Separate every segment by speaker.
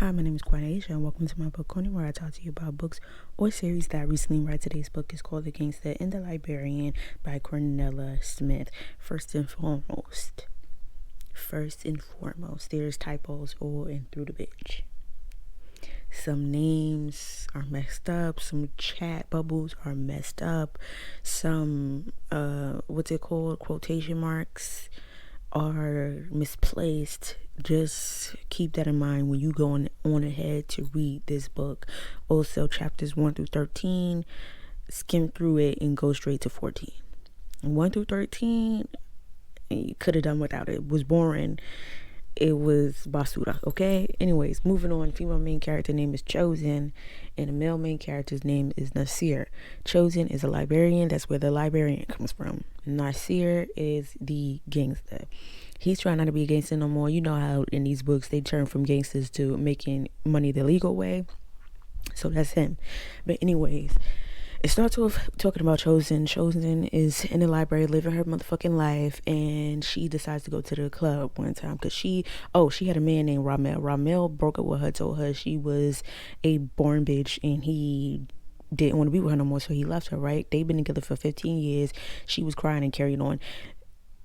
Speaker 1: Hi, my name is Cornelia, and welcome to my book corner, where I talk to you about books or series that I recently read. Today's book is called Gangsta and the Librarian by Cornelia Smith. First and foremost, there's typos all in through the bitch. Some names are messed up, some chat bubbles are messed up, some quotation marks are misplaced. Just keep that in mind when you go on ahead to read this book. Also, chapters 1 through 13, skim through it and go straight to 14. 1 through 13, you could have done without it. It was boring. It was basura, okay? Anyways, moving on. Female main character name is Chosen, and the male main character's name is Nasir. Chosen is a librarian. That's where the librarian comes from. Nasir is the gangster. He's trying not to be a gangster no more. You know how in these books they turn from gangsters to making money the legal way. So that's him. But anyways, it starts off talking about Chosen. Chosen is in the library living her motherfucking life, and she decides to go to the club one time because she had a man named Ramel. Ramel broke up with her, told her she was a born bitch, and he didn't want to be with her no more, so he left her, right? They've been together for 15 years. She was crying and carrying on.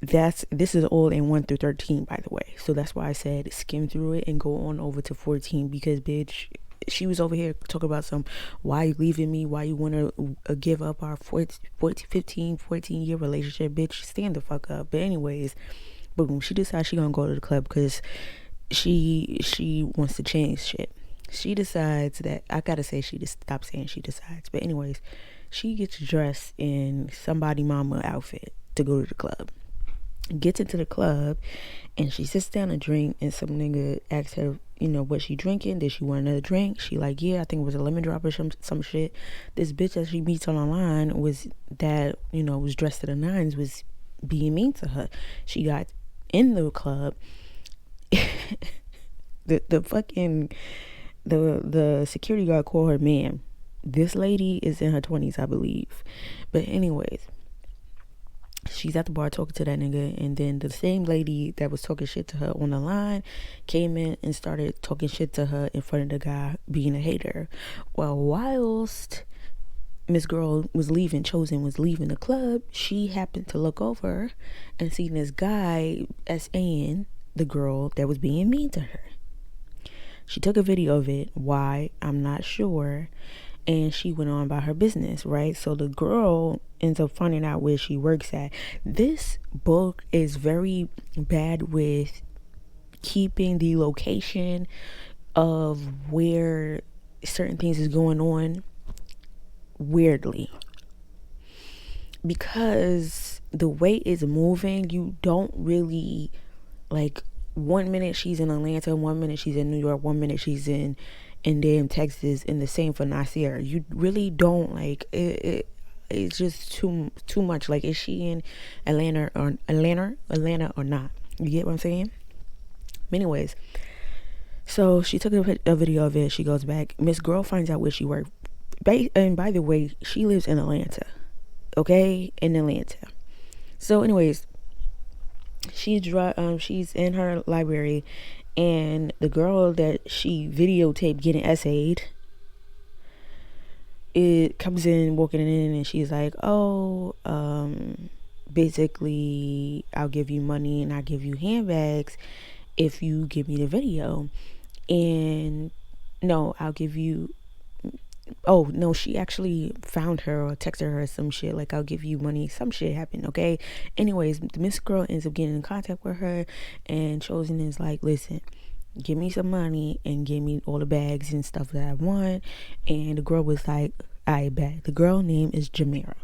Speaker 1: This is all in 1 through 13, by the way. So that's why I said skim through it and go on over to 14, because bitch, she was over here talking about why you leaving me, why you want to give up our 14-year relationship. Bitch, stand the fuck up. But anyways, boom, she decides she gonna go to the club because she wants to change shit. She decides that, I gotta say, she just stopped saying she decides, but anyways, she gets dressed in somebody mama outfit to go to the club. Gets into the club and she sits down to drink, and some nigga asks her, what she drinking. Did she want another drink? She like, yeah, I think it was a lemon drop or some shit. This bitch that she meets on the line was dressed to the nines, was being mean to her. She got in the club. the security guard called her ma'am. This lady is in her 20s, I believe. But anyways, she's at the bar talking to that nigga, and then the same lady that was talking shit to her on the line came in and started talking shit to her in front of the guy, being a hater. Well, whilst Miss Girl was leaving, Chosen was leaving the club, she happened to look over and see this guy SAing the girl that was being mean to her. She took a video of it. Why? I'm not sure. And she went on about her business, right? So the girl ends up finding out where she works at. This book is very bad with keeping the location of where certain things is going on weirdly, because the way it's moving, you don't really, like, 1 minute she's in Atlanta, 1 minute she's in New York, 1 minute she's in damn Texas, and the same for Nasir. You really don't, like, it's just too much. Like, is she in Atlanta or not? You get what I'm saying? Anyways, so she took a video of it. She goes back. Miss Girl finds out where she works. And by the way, she lives in Atlanta. Okay, in Atlanta. So anyways, she's in her library, and the girl that she videotaped getting essayed, it comes in, walking in, and she's like, basically, I'll give you money and I'll give you handbags if you give me the video. And no, I'll give you, oh no, she actually found her or texted her some shit like, I'll give you money. Some shit happened, okay? Anyways, Miss Girl ends up getting in contact with her, and Chosen is like, listen, give me some money and give me all the bags and stuff that I want. And the girl was like, I bet. The girl name is Jamira.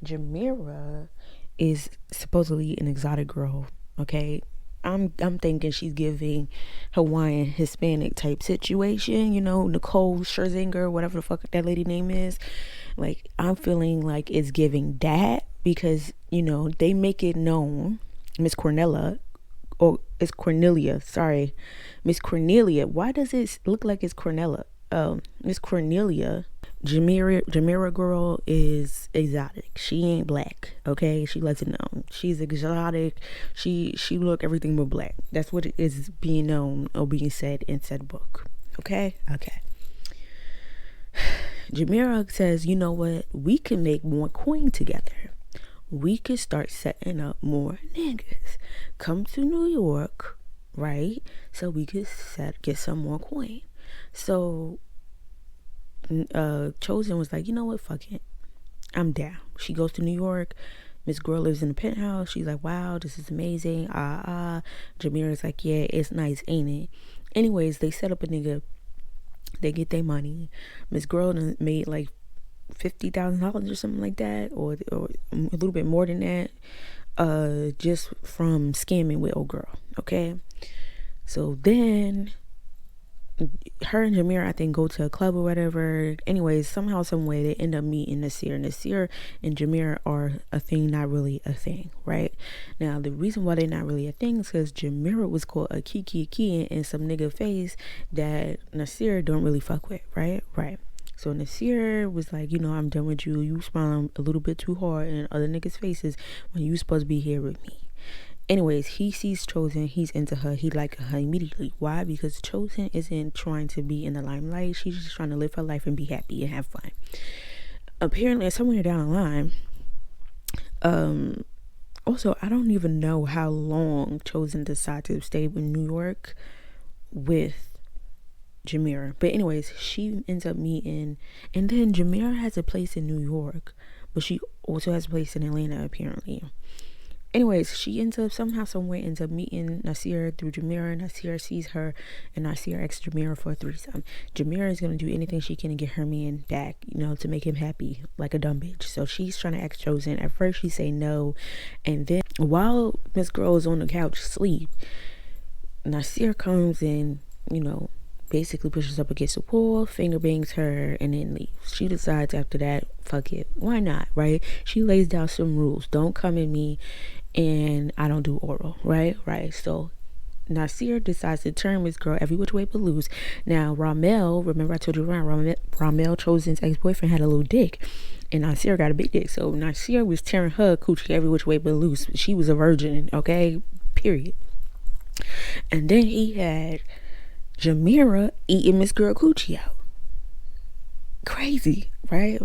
Speaker 1: Jamira is supposedly an exotic girl, okay? I'm thinking she's giving Hawaiian Hispanic type situation, Nicole Scherzinger, whatever the fuck that lady name is. Like, I'm feeling like it's giving that, because they make it known, Miss Cornelia, or it's Cornelia, sorry, Miss Cornelia. Why does it look like it's Cornelia? Miss Cornelia, Jamira girl is exotic. She ain't black, okay? She lets it know. She's exotic. She look everything but black. That's what it is being known or being said in said book. Okay? Okay. Jamira says, you know what? We can make more coin together. We could start setting up more niggas. Come to New York, right? So we could get some more coin. So Chosen was like, you know what, fuck it, I'm down. She goes to New York. Miss Girl lives in the penthouse. She's like, wow, this is amazing. Jamira's like, yeah, it's nice, ain't it? Anyways, they set up a nigga. They get their money. Miss Girl made like $50,000 or something like that, or a little bit more than that, just from scamming with old girl. Okay, so then her and Jamira, I think, go to a club or whatever. Anyways, somehow, some way, they end up meeting Nasir. Nasir and Jamira are a thing, not really a thing, right? Now, the reason why they're not really a thing is because Jamira was called a kiki in some nigga face that Nasir don't really fuck with, right? Right. So Nasir was like, you know, I'm done with you. You smiling a little bit too hard in other niggas' faces when you supposed to be here with me. Anyways, he sees Chosen. He's into her. He like her immediately. Why? Because Chosen isn't trying to be in the limelight. She's just trying to live her life and be happy and have fun. Apparently, somewhere down the line, also, I don't even know how long Chosen decided to stay in New York with Jamira. But anyways, she ends up meeting, and then Jamira has a place in New York, but she also has a place in Atlanta, apparently. Anyways, she ends up meeting Nasir through Jamira. Nasir sees her, and Nasir asks Jamira for a threesome. Jamira is going to do anything she can to get her man back, you know, to make him happy, like a dumb bitch. So she's trying to ask Chosen. At first, she say no, and then while Miss Girl is on the couch asleep, Nasir comes in, you know, basically pushes up against the wall, finger bangs her, and then leaves. She decides after that, fuck it, why not, right? She lays down some rules. Don't come at me, and I don't do oral, right? So Nasir decides to turn Miss Girl every which way but loose. Now Ramel, remember I told you Ramel, Chosen's ex-boyfriend, had a little dick, and Nasir got a big dick. So Nasir was tearing her coochie every which way but loose. She was a virgin, okay, period. And then he had Jamira eating Miss Girl coochie out. Crazy, right?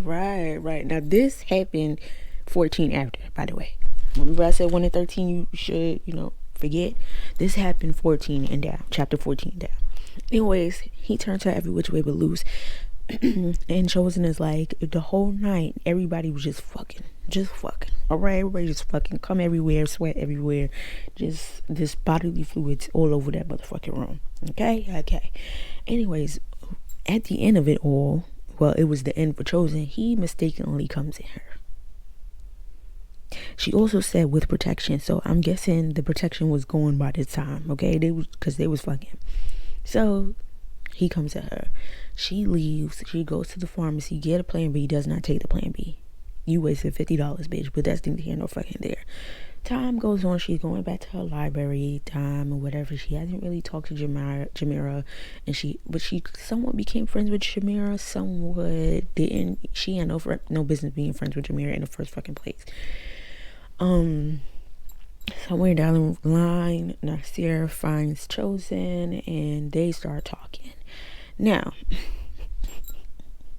Speaker 1: Now this happened 14 after, by the way. Remember I said 1 and 13 you should, you know, forget? This happened 14 and down, chapter 14 down. Anyways, he turns her every which way but loose. And Chosen is like, the whole night, everybody was just fucking. All right, everybody just fucking, come everywhere, sweat everywhere, just this bodily fluids all over that motherfucking room. Okay. Anyways, at the end of it all, well, it was the end for Chosen. He mistakenly comes in her. She also said with protection, so I'm guessing the protection was going by this time. Okay, because they was fucking. So he comes at her. She leaves. She goes to the pharmacy, get a plan B. Does not take the plan B. You wasted $50, bitch. But that's neither here nor fucking there. Time goes on. She's going back to her library time or whatever. She hasn't really talked to Jamira, and she somewhat became friends with Jamira. Somewhat didn't. She had no business being friends with Jamira in the first fucking place. Somewhere down the line, Nasir finds Chosen, and they start talking. Now,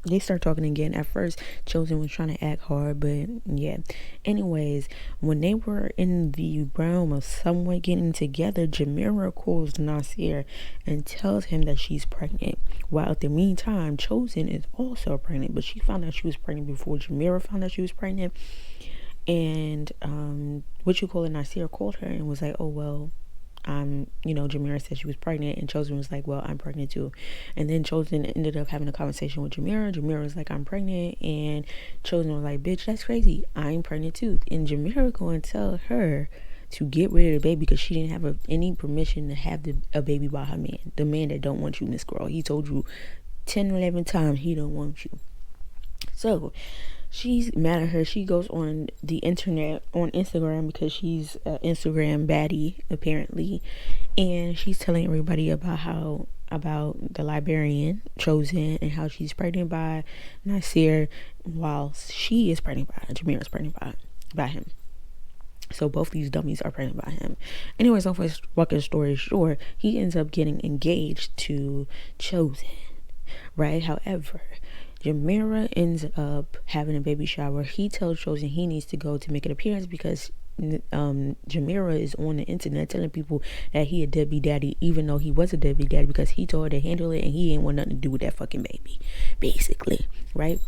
Speaker 1: they start talking again. At first, Chosen was trying to act hard, but yeah. Anyways, when they were in the realm of somewhat getting together, Jamira calls Nasir and tells him that she's pregnant. While at the meantime, Chosen is also pregnant, but she found out she was pregnant before Jamira found out she was pregnant. And Nasir called her and was like, oh, well, Jamira said she was pregnant, and Chosen was like, well, I'm pregnant too. And then Chosen ended up having a conversation with Jamira. Jamira was like, I'm pregnant, and Chosen was like, bitch, that's crazy, I'm pregnant too. And Jamira going to tell her to get rid of the baby because she didn't have any permission to have a baby by her man, the man that don't want you, Miss Girl. He told you 10, 11 times he don't want you. So She's mad at her. She goes on the internet, on Instagram, because she's an Instagram baddie apparently, and she's telling everybody about the librarian chosen and how she's pregnant by Nasir, while she is pregnant by Jameer is pregnant by him. So both these dummies are pregnant by him. Anyways, long fucking story short, he ends up getting engaged to Chosen, right? However, Jamira ends up having a baby shower. He tells Chosen he needs to go to make an appearance because Jamira is on the internet telling people that he a deadbeat daddy, even though he was a deadbeat daddy, because he told her to handle it and he ain't want nothing to do with that fucking baby, basically. Right.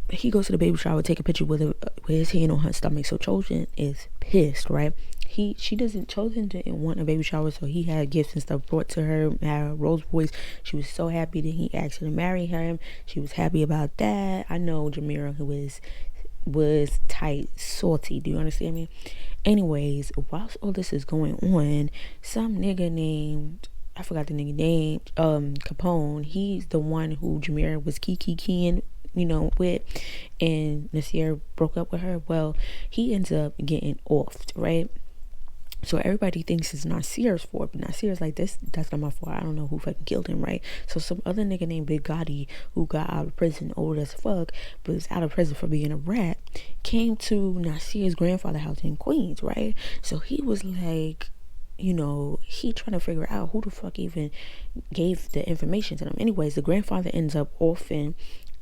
Speaker 1: He goes to the baby shower, take a picture with his hand on her stomach. So Chosen is pissed, right? Chosen didn't want a baby shower, so he had gifts and stuff brought to her. Had Rose Boys. She was so happy that he asked her to marry him. She was happy about that. I know Jamira was tight, salty. Do you understand me? Anyways, whilst all this is going on, some nigga named, I forgot the nigga name, Capone. He's the one who Jamira was keying, with, and Nasir broke up with her. Well, he ends up getting offed, right? So everybody thinks it's Nasir's fault, but Nasir's like, that's not my fault. I don't know who fucking killed him, right? So some other nigga named Big Gotti, who got out of prison old as fuck, but was out of prison for being a rat, came to Nasir's grandfather's house in Queens, right? So he was like, he trying to figure out who the fuck even gave the information to them. Anyways, the grandfather ends up offing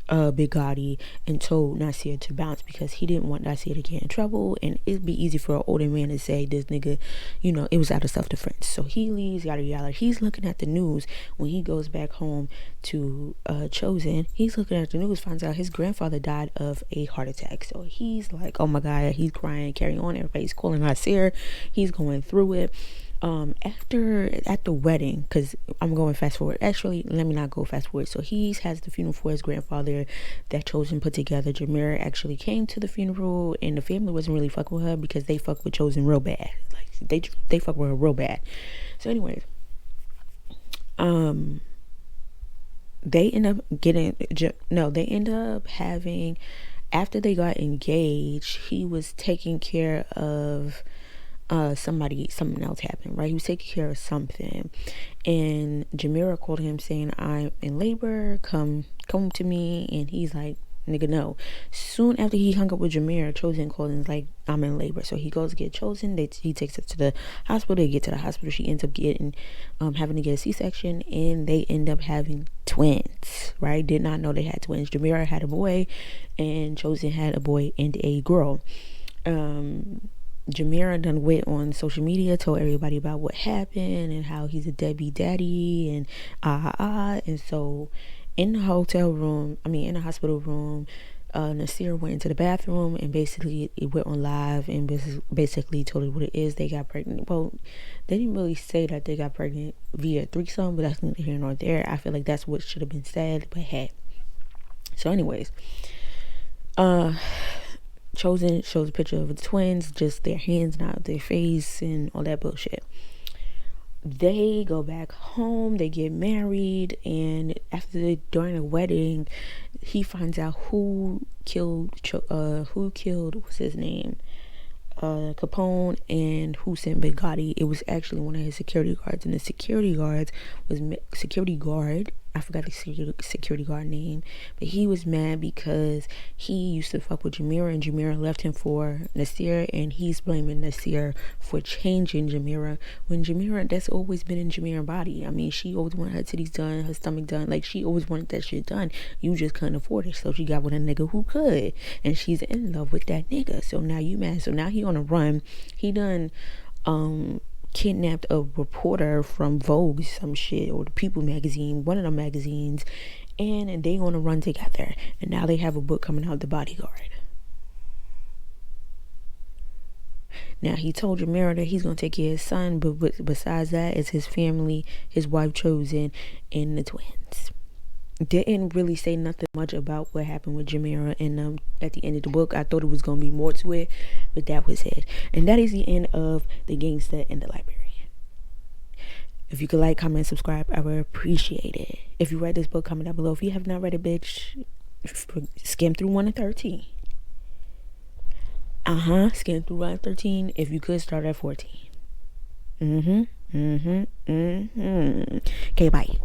Speaker 1: Big Gotti and told Nasir to bounce because he didn't want Nasir to get in trouble, and it'd be easy for an older man to say this nigga, it was out of self-defense. So he leaves, yada yada. He's looking at the news when he goes back home to Chosen. He's looking at the news, finds out his grandfather died of a heart attack. So he's like, oh my god, he's crying, carrying on. Everybody's calling Nasir. He's going through it. At the wedding, because I'm going fast forward. Actually, let me not go fast forward. So he has the funeral for his grandfather that Chosen put together. Jamira actually came to the funeral, and the family wasn't really fucking with her because they fuck with Chosen real bad. Like they fuck with her real bad. So anyways, they end up having, after they got engaged, he was taking care of something else happened, right? He was taking care of something, and Jamira called him saying, I'm in labor, come to me. And he's like, nigga, no. Soon after he hung up with Jamira, Chosen called and is like, I'm in labor. So he goes to get Chosen. He takes her to the hospital. They get to the hospital. She ends up having to get a C-section, and they end up having twins, right? Did not know they had twins. Jamira had a boy, and Chosen had a boy and a girl. Jamira done went on social media, told everybody about what happened and how he's a deadbeat daddy and and so in the hospital room, Nasir went into the bathroom and basically it went on live and basically told her what it is. They got pregnant. Well, they didn't really say that they got pregnant via threesome, but that's neither here nor there. I feel like that's what should have been said, but hey. So anyways, Chosen shows a picture of the twins, just their hands, not their face, and all that bullshit. They go back home, they get married, and during the wedding, he finds out who killed what's his name, Capone, and who sent Big Gotti. It was actually one of his security guards, and the security guard, I forgot the security guard name, but he was mad because he used to fuck with Jamira, and Jamira left him for Nasir, and he's blaming Nasir for changing Jamira, when Jamira, that's always been in Jamira's body. I mean, she always wanted her titties done, her stomach done, like she always wanted that shit done. You just couldn't afford it, so she got with a nigga who could, and she's in love with that nigga. So now you mad. So now he on a run. He done kidnapped a reporter from Vogue, some shit, or the People magazine, one of the magazines, and they on a run together, and now they have a book coming out, The Bodyguard. Now he told Jamira that he's gonna take care of his son, but besides that, it's his family, his wife Chosen, and the twins. Didn't really say nothing much about what happened with Jamira and at the end of the book. I thought it was gonna be more to it, but that was it. And that is the end of the Gangsta and the Librarian. If you could like, comment, subscribe, I would appreciate it. If you read this book, comment down below. If you have not read it, bitch, Skim through 1 to 13. Skim through 1 to 13. If you could start at 14. Okay, bye.